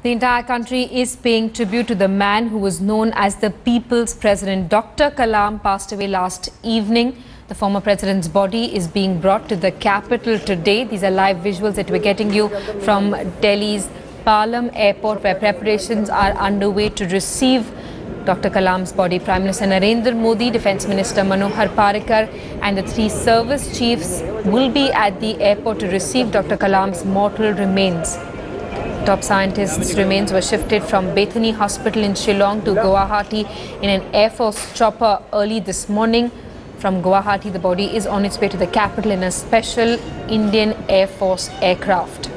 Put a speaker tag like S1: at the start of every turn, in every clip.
S1: The entire country is paying tribute to the man who was known as the People's President. Dr. Kalam passed away last evening. The former president's body is being brought to the capital today. These are live visuals that we're getting you from Delhi's Palam airport, where preparations are underway to receive Dr. Kalam's body. Prime Minister Narendra Modi, Defence Minister Manohar Parrikar and the three service chiefs will be at the airport to receive Dr. Kalam's mortal remains. Top scientist's remains were shifted from Bethany Hospital in Shillong to Guwahati in an Air Force chopper early this morning. From Guwahati, the body is on its way to the capital in a special Indian Air Force aircraft.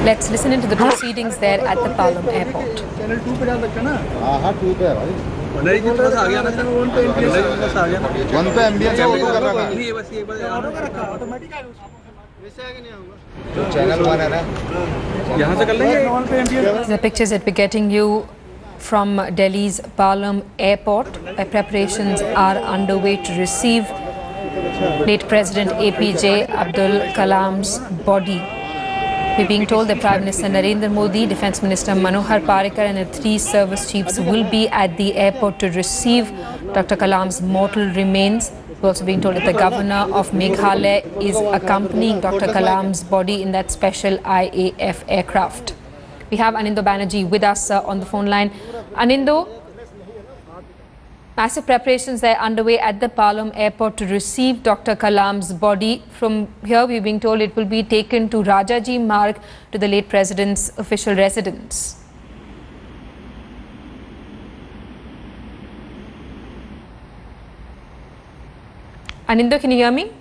S1: Let's listen into the proceedings there at the Palam airport. The pictures that we're getting you from Delhi's Palam airport, where preparations are underway to receive late President APJ Abdul Kalam's body. We're being told that Prime Minister Narendra Modi, Defence Minister Manohar Parrikar and the three service chiefs will be at the airport to receive Dr. Kalam's mortal remains. We're also being told that the governor of Meghalaya is accompanying Dr. Kalam's body in that special IAF aircraft. We have Anindo Banerjee with us on the phone line. Anindo, massive preparations are underway at the Palam airport to receive Dr. Kalam's body. From here, we're being told it will be taken to Rajaji Marg to the late president's official residence. Anindo, can you hear me?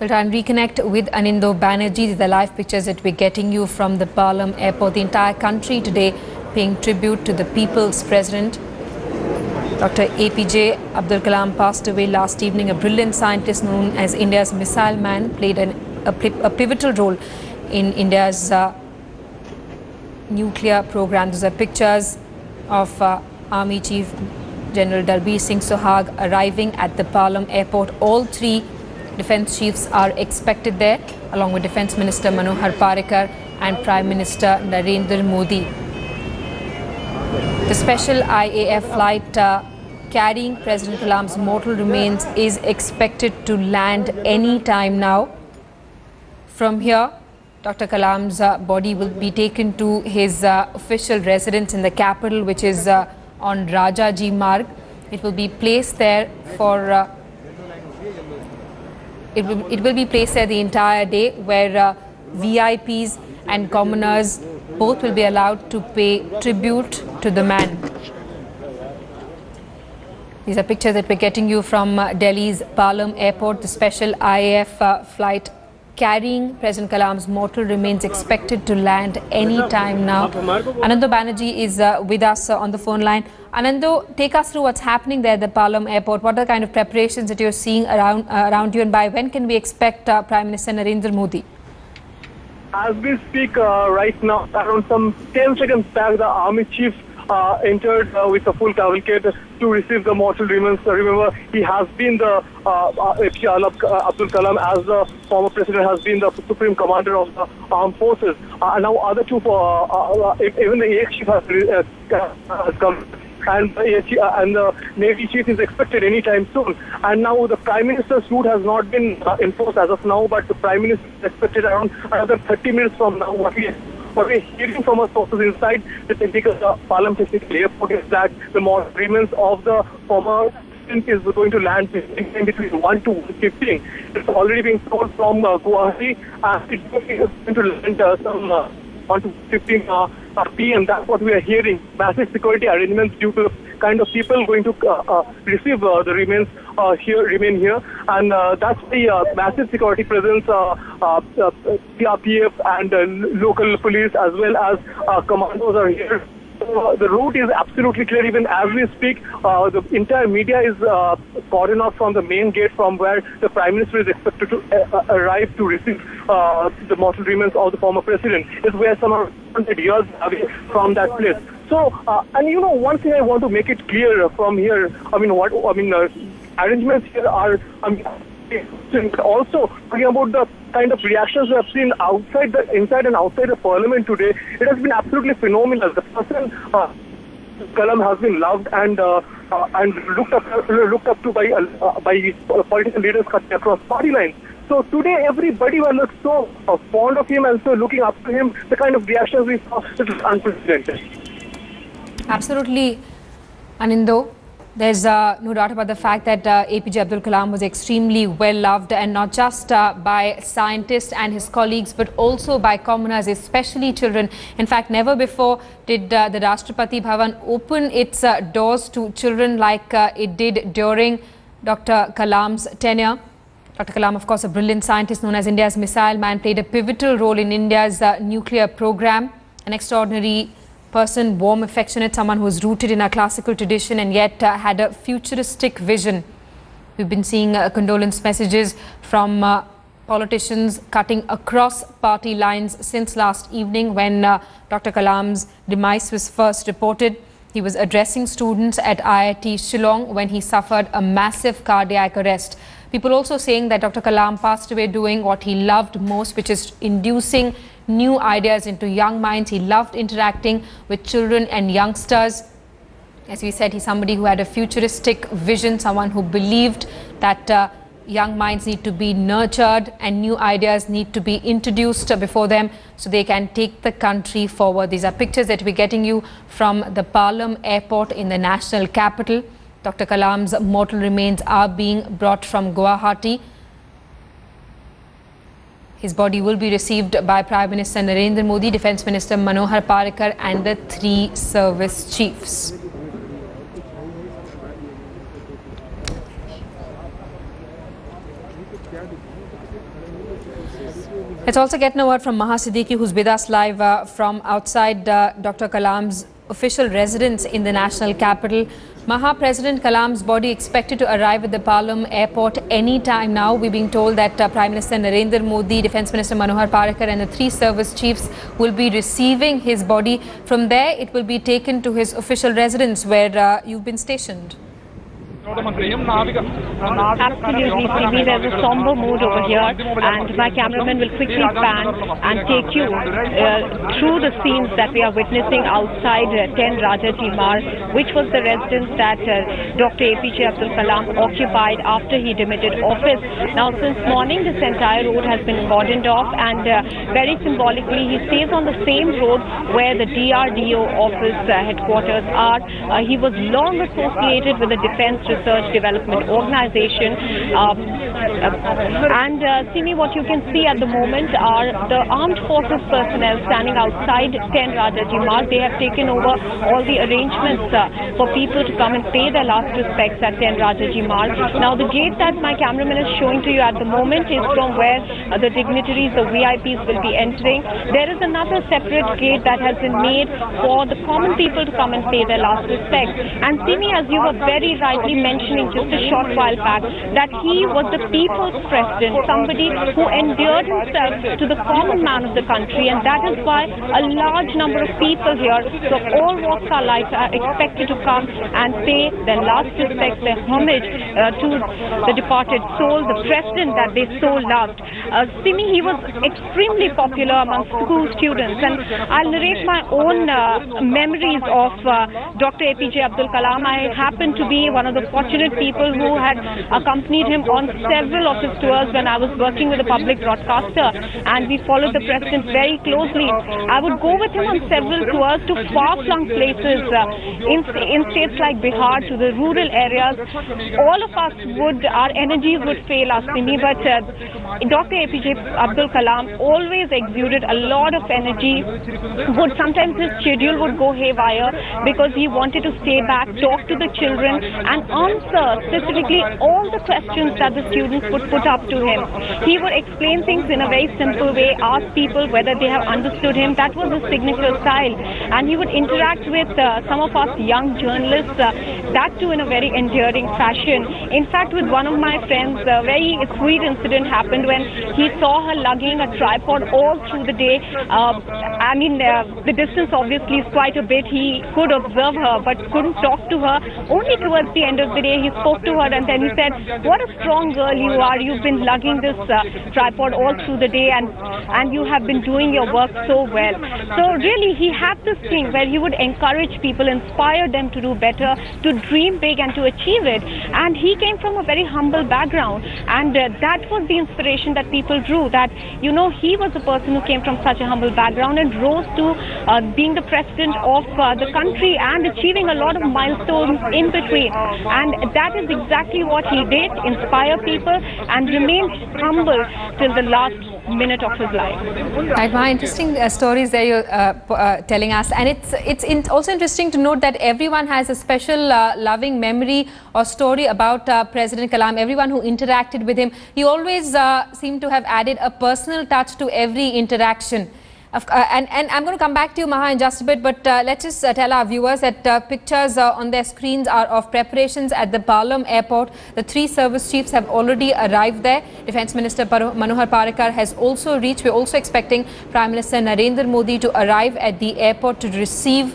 S1: We'll try and reconnect with Anindo Banerjee. These are the live pictures that we're getting you from the Palam airport. The entire country today paying tribute to the People's President. Dr. APJ Abdul Kalam passed away last evening. A brilliant scientist known as India's missile man, played a pivotal role in India's nuclear program. These are pictures of Army Chief General Darbir Singh Suhag arriving at the Palam airport. All three defence chiefs are expected there, along with Defence Minister Manohar Parrikar and Prime Minister Narendra Modi. The special IAF flight carrying President Kalam's mortal remains is expected to land any time now. From here, Dr. Kalam's body will be taken to his official residence in the capital, which is on Rajaji Marg. It will be placed there for it will be placed there the entire day, where VIPs and commoners both will be allowed to pay tribute to the man. These are pictures that we're getting you from Delhi's Palam airport. The special IAF flight carrying President Kalam's mortal remains expected to land any time now. Anindo Banerjee is with us on the phone line. Anindo, take us through what's happening there at the Palam airport. What are the kind of preparations that you're seeing around you, and by when can we expect Prime Minister Narendra Modi?
S2: As we speak right now, around some 10 seconds back, the army chief entered with a full cavalcade to receive the mortal remains. Remember, he has been the Abdul Kalam, as the former president, has been the supreme commander of the armed forces. And now other two, even the air chief has come. And the Navy chief is expected anytime soon. And now the Prime Minister's route has not been enforced as of now, but the Prime Minister is expected around another 30 minutes from now. What we're hearing from our sources inside the Palam Technical Airport is that the mortal remains of the former president is going to land between 1 to 1:15. It's already being told from Guwahati, and it's going to land some 1 to 15 p.m. That's what we are hearing. Massive security arrangements due to the kind of people going to receive the remains remain here, and that's the massive security presence. CRPF and local police as well as commandos are here. The route is absolutely clear. Even as we speak, the entire media is cordoned off from the main gate, from where the Prime Minister is expected to arrive to receive the mortal remains of the former president. It's where some 100 years away from that place. So, and you know, one thing I want to make it clear from here. Arrangements here are Also, talking about the kind of reactions we have seen inside and outside the parliament today, it has been absolutely phenomenal. The person, Kalam, has been loved and looked up to by political leaders cutting across party lines. So today, everybody was so fond of him and so looking up to him. The kind of reactions we saw, it was unprecedented.
S1: Absolutely, Anindo. There's no doubt about the fact that APJ Abdul Kalam was extremely well loved, and not just by scientists and his colleagues, but also by commoners, especially children. In fact, never before did the Rashtrapati Bhavan open its doors to children like it did during Dr. Kalam's tenure. Dr. Kalam, of course, a brilliant scientist known as India's missile man, played a pivotal role in India's nuclear program. An extraordinary person, warm, affectionate, someone who was rooted in our classical tradition and yet had a futuristic vision. We've been seeing condolence messages from politicians cutting across party lines since last evening when Dr. Kalam's demise was first reported. He was addressing students at IIT Shillong when he suffered a massive cardiac arrest. People also saying that Dr. Kalam passed away doing what he loved most, which is inducing new ideas into young minds. He loved interacting with children and youngsters. As we said, he's somebody who had a futuristic vision, someone who believed that young minds need to be nurtured and new ideas need to be introduced before them so they can take the country forward. These are pictures that we're getting you from the Palam airport in the national capital. Dr. Kalam's mortal remains are being brought from Guwahati. His body will be received by Prime Minister Narendra Modi, Defence Minister Manohar Parrikar and the 3 service chiefs. Let's also get a word from Maha Siddiqui, who's with us live from outside Dr. Kalam's official residence in the national capital. Maha, President Kalam's body expected to arrive at the Palam airport any time now. We're being told that Prime Minister Narendra Modi, Defence Minister Manohar Parrikar and the 3 service chiefs will be receiving his body. From there, it will be taken to his official residence where you've been stationed.
S3: Absolutely, Stevie. There's a somber mood over here, and my cameraman will quickly pan and take you through the scenes that we are witnessing outside 10 Rajaji Marg, which was the residence that Dr. APJ Abdul Kalam occupied after he demitted office. Now, since morning, this entire road has been cordoned off, and very symbolically, he stays on the same road where the DRDO office headquarters are. He was long associated with the Defence Research Development Organization. Simi, what you can see at the moment are the armed forces personnel standing outside 10 Rajaji Marg. They have taken over all the arrangements for people to come and pay their last respects at 10 Rajaji Marg. Now, the gate that my cameraman is showing to you at the moment is from where the dignitaries, the VIPs, will be entering. There is another separate gate that has been made for the common people to come and pay their last respects. And Simi, as you were very rightly mentioning just a short while back, that he was the people's president, somebody who endeared himself to the common man of the country, and that is why a large number of people here from all walks of life are expected to come and pay their last respects, their homage to the departed soul, the president that they so loved. Simi, he was extremely popular among school students, and I'll narrate my own memories of Dr. APJ Abdul Kalam. I happened to be one of the fortunate people who had accompanied him on several of his tours when I was working with a public broadcaster, and we followed the president very closely. I would go with him on several tours to far-flung places in states like Bihar, to the rural areas. All of us our energies would fail us, Simi, but Dr. APJ Abdul Kalam always exuded a lot of energy. Sometimes his schedule would go haywire because he wanted to stay back, talk to the children and answer specifically all the questions that the students would put up to him. He would explain things in a very simple way, ask people whether they have understood him. That was his signature style. And he would interact with some of us young journalists, that too in a very endearing fashion. In fact, with one of my friends, a very sweet incident happened when he saw her lugging a tripod all through the day. The distance obviously is quite a bit. He could observe her but couldn't talk to her. Only towards the end of of the day, he spoke to her and then he said, "What a strong girl you are. You've been lugging this tripod all through the day and you have been doing your work so well." So really, he had this thing where he would encourage people, inspire them to do better, to dream big and to achieve it. And he came from a very humble background, and that was the inspiration that people drew, that, you know, he was a person who came from such a humble background and rose to being the president of the country and achieving a lot of milestones in between. And that is exactly what he did, inspire people and remain humble till the last minute of his life.
S1: Right, my interesting stories that you're telling us, and it's also interesting to note that everyone has a special loving memory or story about President Kalam. Everyone who interacted with him, he always seemed to have added a personal touch to every interaction. And I'm going to come back to you, Maha, in just a bit, but let's just tell our viewers that pictures on their screens are of preparations at the Palam airport. The 3 service chiefs have already arrived there. Defence Minister Manohar Parrikar has also reached. We're also expecting Prime Minister Narendra Modi to arrive at the airport to receive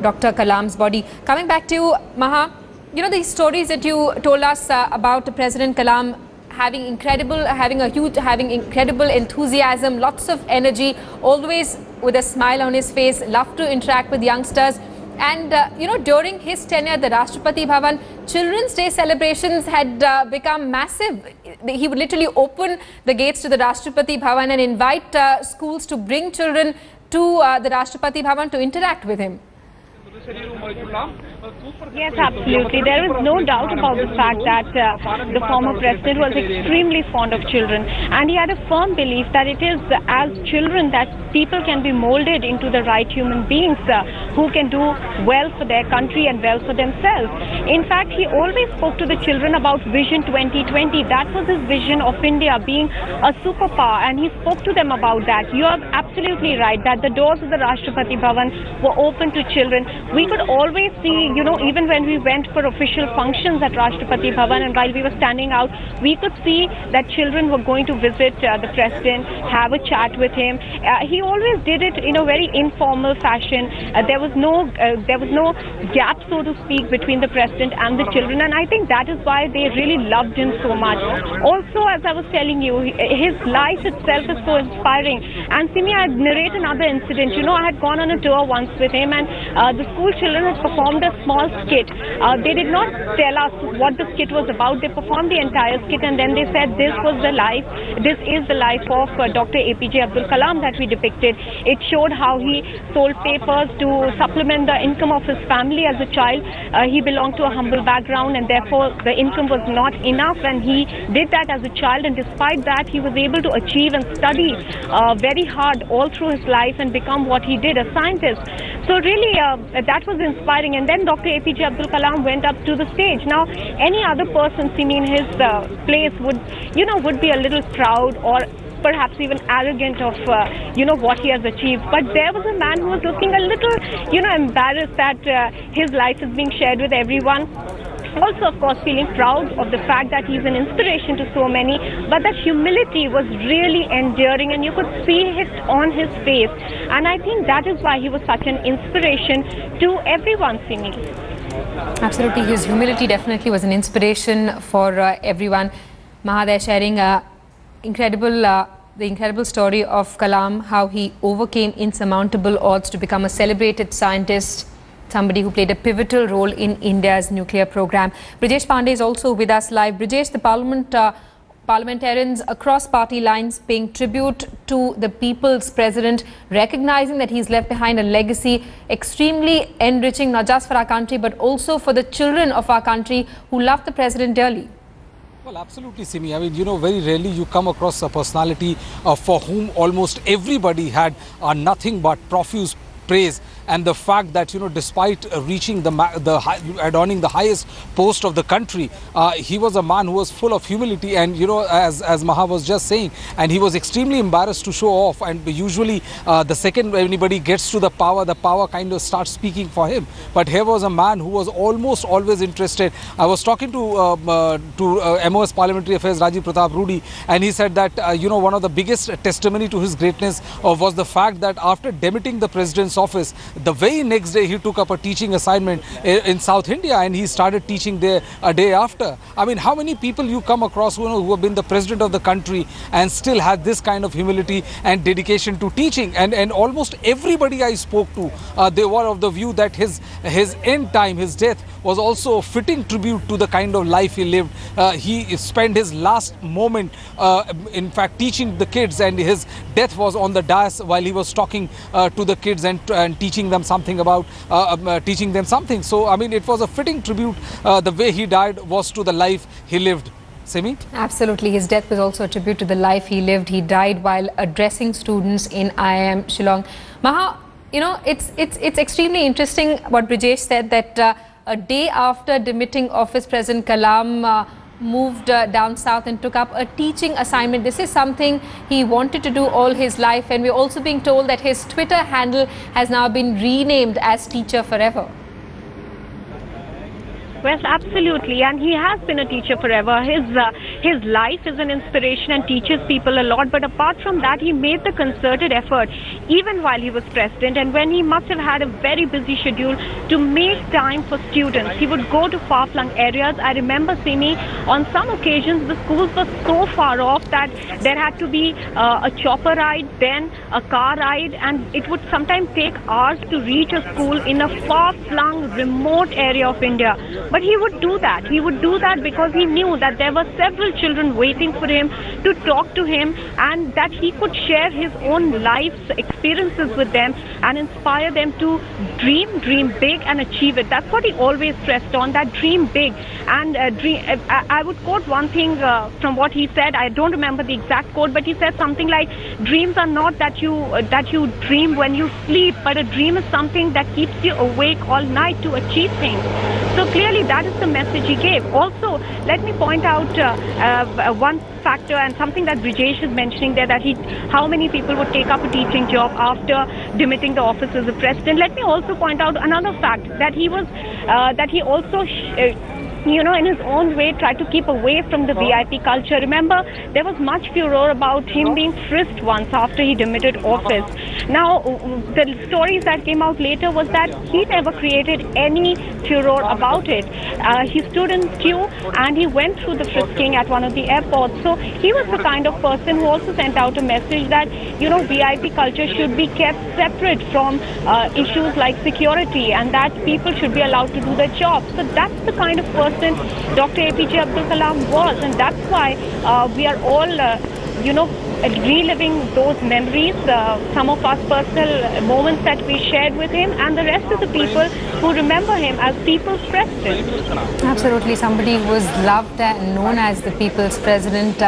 S1: Dr. Kalam's body. Coming back to you, Maha, you know, these stories that you told us about President Kalam having incredible enthusiasm, lots of energy, always with a smile on his face, loved to interact with youngsters. And, you know, during his tenure at the Rashtrapati Bhavan, Children's Day celebrations had become massive. He would literally open the gates to the Rashtrapati Bhavan and invite schools to bring children to the Rashtrapati Bhavan to interact with him.
S3: Yes, absolutely. There is no doubt about the fact that the former president was extremely fond of children, and he had a firm belief that it is as children that people can be molded into the right human beings who can do well for their country and well for themselves. In fact, he always spoke to the children about Vision 2020. That was his vision of India being a superpower, and he spoke to them about that. You are absolutely right that the doors of the Rashtrapati Bhavan were open to children. We could always see, you know, even when we went for official functions at Rashtrapati Bhavan, and while we were standing out, we could see that children were going to visit the president, have a chat with him. He always did it in a very informal fashion. There was no gap, so to speak, between the president and the children, and I think that is why they really loved him so much. Also, as I was telling you, his life itself is so inspiring. And Simi, I'd narrate another incident. You know, I had gone on a tour once with him, and the school children had performed a small skit. They did not tell us what the skit was about. They performed the entire skit, and then they said this is the life of Dr. APJ Abdul Kalam that we depicted. It showed how he sold papers to supplement the income of his family as a child. He belonged to a humble background, and therefore the income was not enough, and he did that as a child, and despite that he was able to achieve and study very hard all through his life and become what he did, a scientist. So really that was inspiring. And then Dr. APJ Abdul Kalam went up to the stage. Now any other person seen in his place would be a little proud or perhaps even arrogant of what he has achieved, but there was a man who was looking a little embarrassed that his life is being shared with everyone. Also, of course, feeling proud of the fact that he's an inspiration to so many, but that humility was really endearing, and you could see it on his face. And I think that is why he was such an inspiration to everyone, Simi.
S1: Absolutely, his humility definitely was an inspiration for everyone. Maha, they're sharing the incredible story of Kalam, how he overcame insurmountable odds to become a celebrated scientist, somebody who played a pivotal role in India's nuclear program. Brijesh Pandey is also with us live. Brijesh, the parliamentarians across party lines paying tribute to the people's president, recognizing that he's left behind a legacy extremely enriching, not just for our country, but also for the children of our country who love the president dearly.
S4: Well, absolutely, Simi. I mean, very rarely you come across a personality for whom almost everybody had nothing but profuse praise. And the fact that, despite reaching adorning the highest post of the country, he was a man who was full of humility. And, as Maha was just saying, and he was extremely embarrassed to show off. And usually the second anybody gets to the power kind of starts speaking for him. But here was a man who was almost always interested. I was talking to MOS Parliamentary Affairs Rajiv Pratap Rudy, and he said that, one of the biggest testimony to his greatness was the fact that after demitting the president's office, the very next day he took up a teaching assignment in South India, and he started teaching there a day after. I mean, how many people you come across who have been the president of the country and still had this kind of humility and dedication to teaching? And almost everybody I spoke to, they were of the view that his end time, his death, was also a fitting tribute to the kind of life he lived. He spent his last moment, in fact, teaching the kids, and his death was on the dais while he was talking to the kids and teaching them something about So, I mean, it was a fitting tribute. The way he died was to the life he lived. Simi?
S1: Absolutely. His death was also a tribute to the life he lived. He died while addressing students in IIM Shillong. Maha, you know, it's extremely interesting what Brijesh said, that a day after demitting office, President Kalam moved down south and took up a teaching assignment. This is something he wanted to do all his life, and we're also being told that his Twitter handle has now been renamed as Teacher Forever.
S3: Well, absolutely, and he has been a teacher forever. His life is an inspiration and teaches people a lot. But apart from that, he made the concerted effort, even while he was president, and when he must have had a very busy schedule, to make time for students. He would go to far-flung areas. I remember, Simi, on some occasions, the schools were so far off that there had to be a chopper ride, then a car ride, and it would sometimes take hours to reach a school in a far-flung, remote area of India. But he would do that. He would do that because he knew that there were several children waiting for him to talk to him, and that he could share his own life's experiences with them and inspire them to dream big and achieve it. That's what he always stressed on, that dream big. And I would quote one thing from what he said. I don't remember the exact quote, but he said something like, dreams are not that you dream when you sleep, but a dream is something that keeps you awake all night to achieve things. So clearly that is the message he gave. Also, let me point out one factor, and something that Brijesh is mentioning there, that how many people would take up a teaching job after demitting the office as a president. Let me also point out another fact, that he also in his own way, tried to keep away from the VIP culture. Remember, there was much furor about him being frisked once after he demitted office. Now, the stories that came out later was that he never created any furor about it. He stood in queue and he went through the frisking at one of the airports. So he was the kind of person who also sent out a message that, VIP culture should be kept separate from issues like security, and that people should be allowed to do their job. So that's the kind of person Dr. APJ Abdul Kalam was, and that's why we are all, reliving those memories, some of us personal moments that we shared with him, and the rest of the people who remember him as People's President.
S1: Absolutely, somebody who was loved and known as the People's President.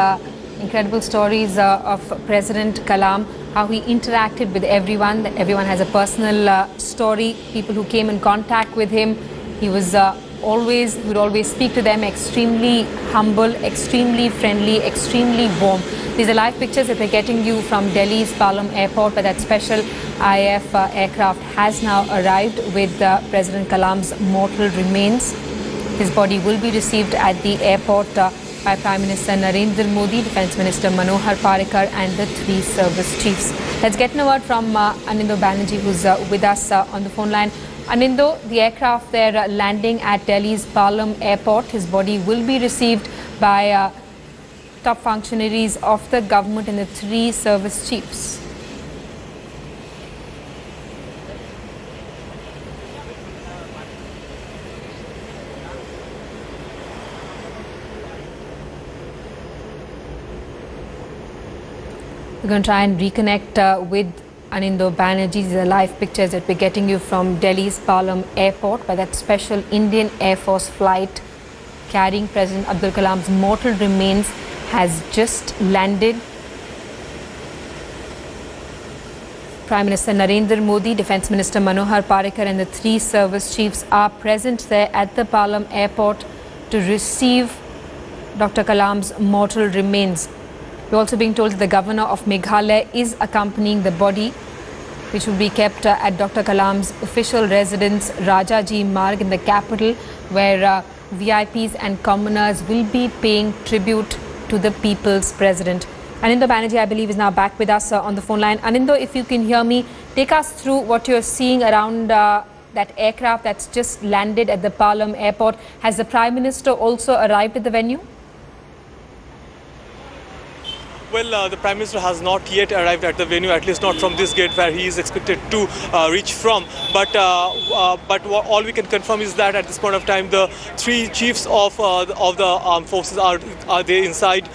S1: Incredible stories of President Kalam, how he interacted with everyone. Everyone has a personal story. People who came in contact with him, he would always speak to them, extremely humble, extremely friendly, extremely warm. These are live pictures that we're getting you from Delhi's Palam airport, where that special IF aircraft has now arrived with President Kalam's mortal remains. His body will be received at the airport by Prime Minister Narendra Modi, Defence Minister Manohar Parrikar and the 3 service chiefs. Let's get a word from Anindo Banerjee, who's with us on the phone line. Anindo, the aircraft there landing at Delhi's Palam airport, his body will be received by top functionaries of the government and the 3 service chiefs. We're going to try and reconnect with Anindo Banerjee. These are live pictures that we're getting you from Delhi's Palam airport, where that special Indian Air Force flight carrying President Abdul Kalam's mortal remains has just landed. Prime Minister Narendra Modi, Defence Minister Manohar Parrikar and the 3 service chiefs are present there at the Palam airport to receive Dr. Kalam's mortal remains. We're also being told that the governor of Meghalaya is accompanying the body, which will be kept at Dr. Kalam's official residence, Rajaji Marg, in the capital, where VIPs and commoners will be paying tribute to the People's President. Anindo Banerjee, I believe, is now back with us on the phone line. Anindo, if you can hear me, take us through what you're seeing around that aircraft that's just landed at the Palam airport. Has the Prime Minister also arrived at the venue?
S5: Well, the Prime Minister has not yet arrived at the venue, at least not from this gate where he is expected to reach from. But all we can confirm is that at this point of time, the three chiefs of the armed forces are there inside.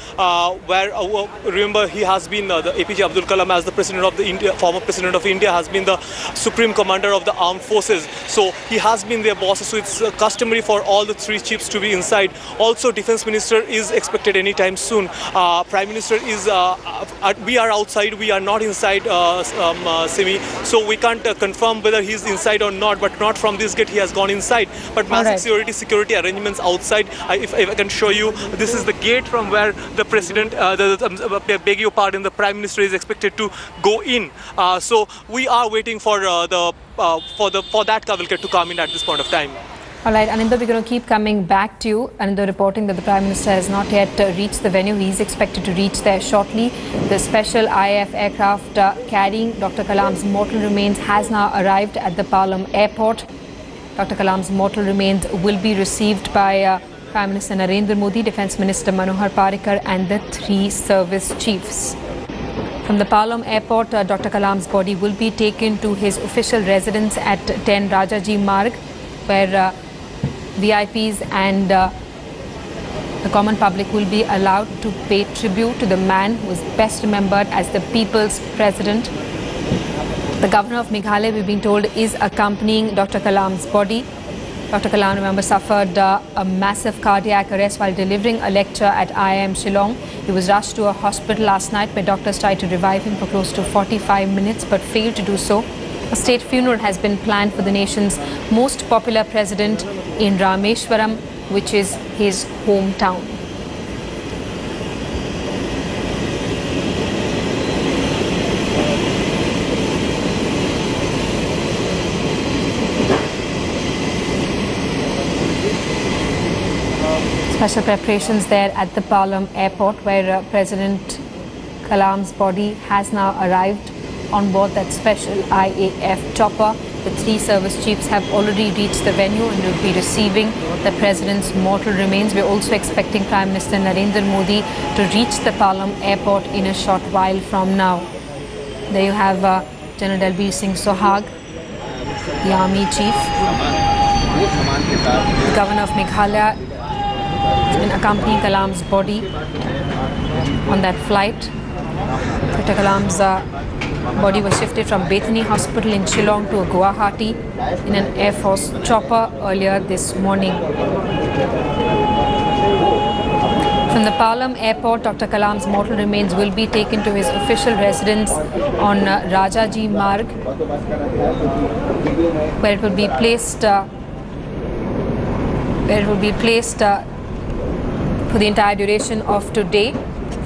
S5: Remember, he has been the APJ Abdul Kalam, as the president of the former president of India, has been the supreme commander of the armed forces. So he has been their boss. So it's customary for all the three chiefs to be inside. Also, Defence Minister is expected anytime soon. Prime Minister is. We are outside, we are not inside, Simi, so we can't confirm whether he's inside or not, but not from this gate. He has gone inside, but massive security arrangements outside. If I can show you, this is the gate from where the president, beg your pardon, the Prime Minister is expected to go in. So we are waiting for that cavalcade to come in at this point of time.
S1: All right, Anindo, we're going to keep coming back to you. Anindo reporting that the Prime Minister has not yet reached the venue. He is expected to reach there shortly. The special IAF aircraft carrying Dr. Kalam's mortal remains has now arrived at the Palam airport. Dr. Kalam's mortal remains will be received by Prime Minister Narendra Modi, Defence Minister Manohar Parrikar and the three service chiefs. From the Palam airport, Dr. Kalam's body will be taken to his official residence at 10 Rajaji Marg, where VIPs and the common public will be allowed to pay tribute to the man who is best remembered as the people's president. The governor of Meghalaya, we've been told, is accompanying Dr. Kalam's body. Dr. Kalam, remember, suffered a massive cardiac arrest while delivering a lecture at IIM Shillong. He was rushed to a hospital last night where doctors tried to revive him for close to 45 minutes but failed to do so. A state funeral has been planned for the nation's most popular president in Rameshwaram, which is his hometown. Special preparations there at the Palam airport, where President Kalam's body has now arrived on board that special IAF chopper. The three service chiefs have already reached the venue and will be receiving the president's mortal remains. We're also expecting Prime Minister Narendra Modi to reach the Palam airport in a short while from now. There you have General Dalbir Singh Sohag, the army chief. The governor of Meghalaya has been accompanying Kalam's body on that flight. Dr. Kalam's body was shifted from Bethany Hospital in Shillong to Guwahati in an Air Force chopper earlier this morning. From the Palam airport, Dr. Kalam's mortal remains will be taken to his official residence on Rajaji Marg, where it will be placed for the entire duration of today,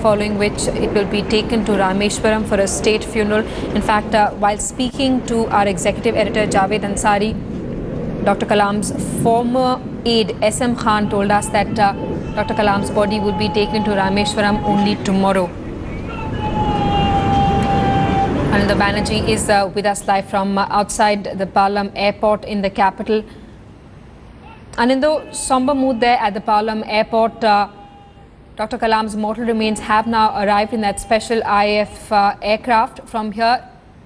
S1: following which it will be taken to Rameshwaram for a state funeral. In fact, while speaking to our executive editor Javed Ansari, Dr. Kalam's former aide SM Khan told us that Dr. Kalam's body will be taken to Rameshwaram only tomorrow. Anindo Banerjee is with us live from outside the Palam airport in the capital. Anindo, somber mood there at the Palam airport. Dr. Kalam's mortal remains have now arrived in that special IAF aircraft. From here,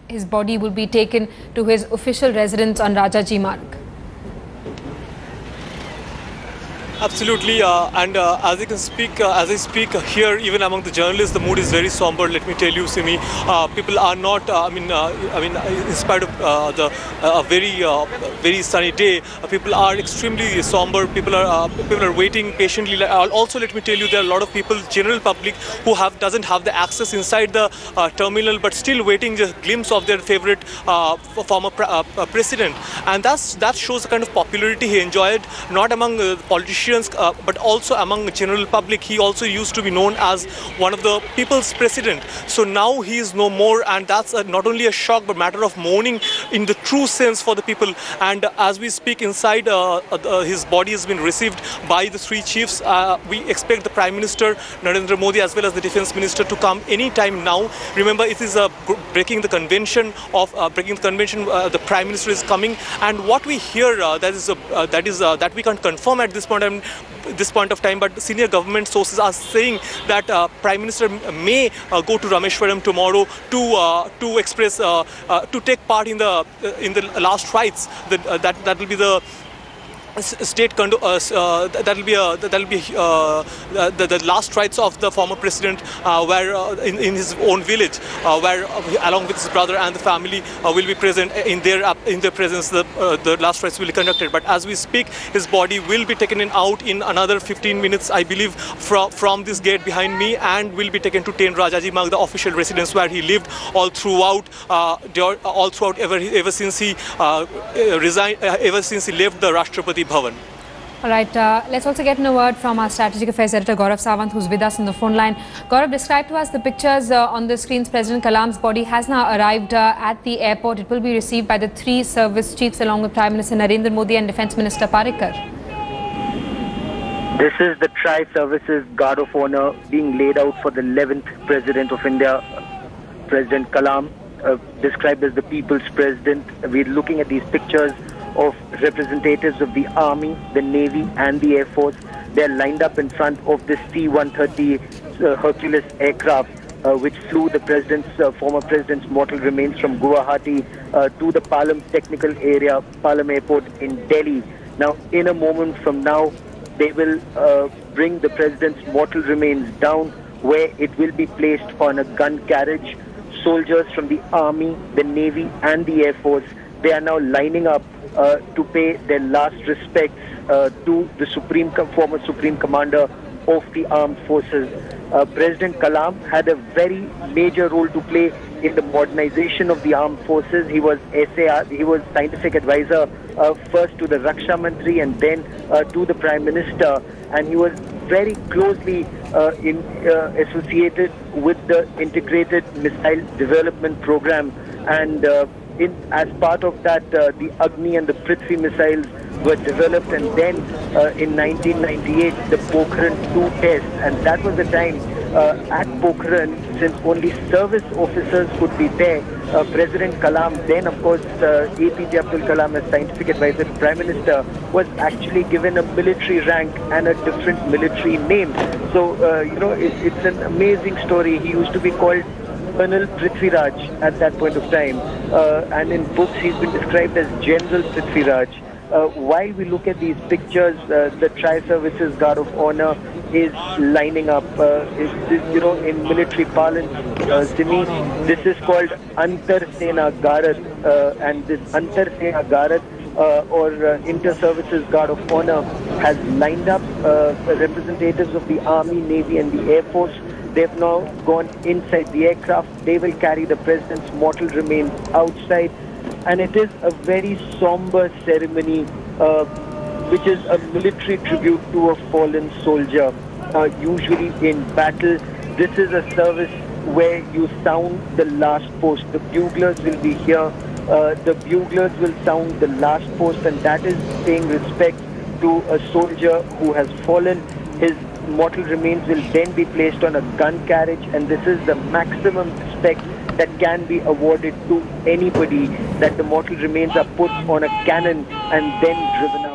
S1: his body will be taken to his official residence on Rajaji Marg.
S5: Absolutely, and as I speak here, even among the journalists, the mood is very somber. Let me tell you, Simi, people are not. In spite of the very sunny day, people are extremely somber. People are waiting patiently. Also, let me tell you, there are a lot of people, general public, who doesn't have the access inside the terminal, but still waiting just a glimpse of their favorite former president, and that shows the kind of popularity he enjoyed, not among politicians politicians, but also among the general public, he also used to be known as one of the people's president. So now he is no more, and that's not only a shock but matter of mourning in the true sense for the people. And as we speak inside, his body has been received by the three chiefs. We expect the Prime Minister Narendra Modi as well as the Defence Minister to come any time now. Remember, it is breaking the convention. The Prime Minister is coming, and what we hear that we can't confirm at this point of time, but senior government sources are saying that Prime Minister may go to Rameshwaram tomorrow to express to take part in the last rites. That will be the state that will be the last rites of the former president, where in his own village, where along with his brother and the family will be present. In their presence, the last rites will be conducted. But as we speak, his body will be taken out in another 15 minutes, I believe, from this gate behind me, and will be taken to 10 Rajaji Marg, the official residence where he lived all throughout ever since he resigned, ever since he left the Rashtrapati Bhavan.
S1: All right, let's also get a word from our Strategic Affairs Editor Gaurav Sawant, who's with us on the phone line. Gaurav, describe to us the pictures on the screens. President Kalam's body has now arrived at the airport. It will be received by the three service chiefs along with Prime Minister Narendra Modi and Defence Minister Parrikar.
S6: This is the Tri-Services Guard of Honor being laid out for the 11th President of India, President Kalam, described as the People's President. We're looking at these pictures of representatives of the Army, the Navy and the Air Force. They're lined up in front of the C-130 Hercules aircraft, which flew the former president's mortal remains from Guwahati to the Palam technical area, Palam airport in Delhi. Now, in a moment from now, they will bring the president's mortal remains down, where it will be placed on a gun carriage. Soldiers from the Army, the Navy and the Air Force, they are now lining up to pay their last respects to the former Supreme Commander of the Armed Forces. President Kalam had a very major role to play in the modernization of the armed forces. He was scientific advisor first to the Raksha Mantri and then to the Prime Minister, and he was very closely associated with the integrated missile development program, and as part of that, the Agni and the Prithvi missiles were developed, and then in 1998 the Pokhran 2 test, and that was the time at Pokhran, since only service officers could be there, President Kalam, then of course APJ Abdul Kalam as scientific advisor to Prime Minister, was actually given a military rank and a different military name. So it's an amazing story. He used to be called Colonel Prithviraj at that point of time, and in books he's been described as General Prithviraj. While we look at these pictures, the Tri-Services Guard of Honor is lining up. In military parlance, Simi, this is called Antar Sena Garat, and this Antar Sena Garat or Inter-Services Guard of Honor has lined up representatives of the Army, Navy and the Air Force. They've now gone inside the aircraft. They will carry the president's mortal remains outside. And it is a very somber ceremony, which is a military tribute to a fallen soldier. Usually in battle, this is a service where you sound the last post. The buglers will be here. The buglers will sound the last post, and that is paying respect to a soldier who has fallen. His mortal remains will then be placed on a gun carriage, and this is the maximum respect that can be awarded to anybody, that the mortal remains are put on a cannon and then driven out.